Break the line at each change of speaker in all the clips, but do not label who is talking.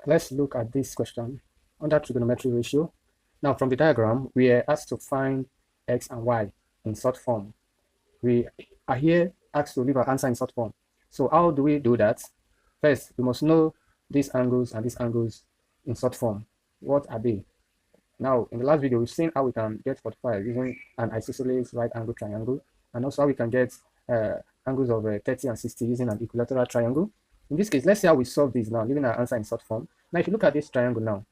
Let's look at this question under trigonometry ratio. Now, from the diagram, we are asked to find x and y in short form. We are here asked to leave our answer in short form. So how do we do that? First, we must know these angles and these angles in short form. What are they? Now, in the last video, we've seen how we can get 45 using an isosceles right angle triangle, and also how we can get angles of 30 and 60 using an equilateral triangle. In this case, let's see how we solve this now, leaving our answer in short form. Now, if you look at this triangle now,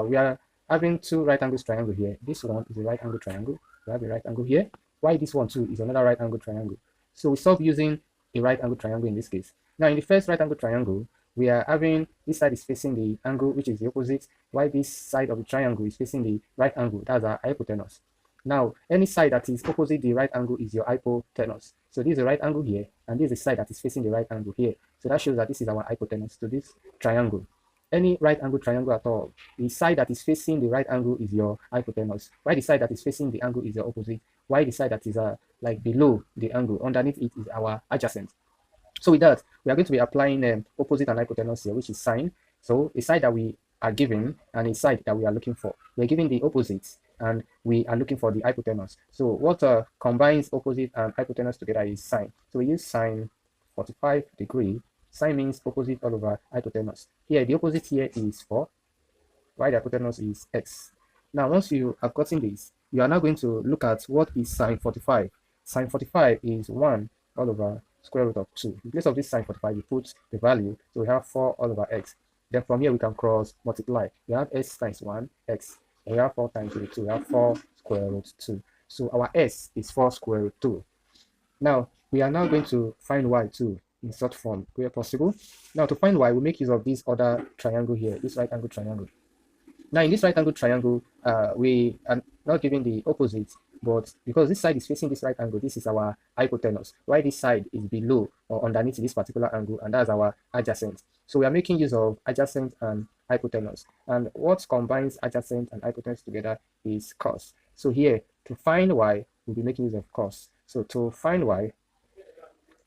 we are having two right angles triangle here. This one is a right angle triangle. We have a right angle here. Why this one too is another right angle triangle. So we solve using a right angle triangle in this case. Now, in the first right angle triangle, we are having this side is facing the angle which is the opposite, while this side of the triangle is facing the right angle. That's our hypotenuse. Now, any side that is opposite the right angle is your hypotenuse. So this is the right angle here, and this is the side that is facing the right angle here. So that shows that this is our hypotenuse to this triangle. Any right angle triangle at all, the side that is facing the right angle is your hypotenuse, while the side that is facing the angle is your opposite, while the side that is like below the angle, underneath it, is our adjacent. So with that, we are going to be applying opposite and hypotenuse here, which is sine. So a side that we are given and a side that we are looking for. We're giving the opposites and we are looking for the hypotenuse. So what combines opposite and hypotenuse together is sine. So we use sine 45 degree. Sine means opposite all over hypotenuse. Here, the opposite here is 4, while the hypotenuse is x. Now, once you have gotten this, you are now going to look at what is sine 45. Sine 45 is 1 all over square root of 2. In place of this sine 45, you put the value. So we have 4 all over x. Then from here, we can cross multiply. We have s times 1, x. And we have 4 times root 2. We have 4 square root 2. So our s is 4 square root 2. Now, we are now going to find y too in short form where possible. Now, to find y, we make use of this other triangle here, this right angle triangle. Now, in this right angle triangle, we are not giving the opposite, but because this side is facing this right angle, this is our hypotenuse, while this side is below or underneath this particular angle, and that's our adjacent. So we are making use of adjacent and hypotenuse. And what combines adjacent and hypotenuse together is cos. So here, to find y, we'll be making use of cos. So to find y,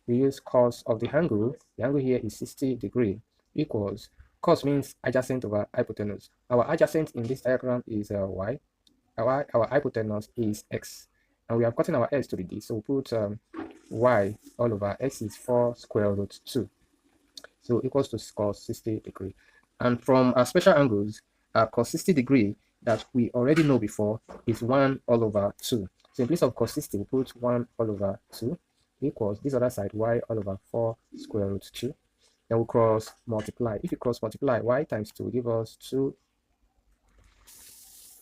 we use cos of the angle. The angle here is 60 degree equals cos means adjacent over hypotenuse. Our adjacent in this diagram is y. Our hypotenuse is x. And we have gotten our s to be d. So we put y all over x is 4 square root 2. So equals to cos 60 degree. And from our special angles, cos 60 degree that we already know before is 1 all over 2. So in place of cos 60, we put 1 all over 2 equals this other side y all over 4 square root 2. Then we'll cross multiply. If you cross multiply, y times 2 will give us 2.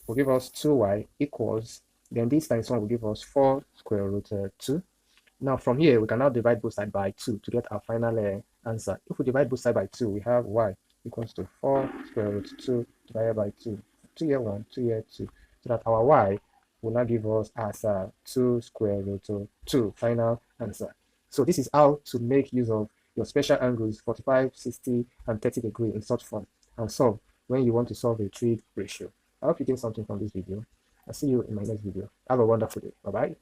Will give us 2y equals, then this times 1 will give us 4 square root 2. Now from here, we can now divide both sides by 2 to get our final answer. If we divide both sides by 2, we have y equals to 4 square root 2 divided by 2. 2 here 1, 2 here 2. So that our y will now give us as 2 square root 2 final answer. So this is how to make use of your special angles 45, 60, and 30 degree in short form and solve when you want to solve a trig ratio. I hope you gained something from this video. I'll see you in my next video. Have a wonderful day. Bye-bye.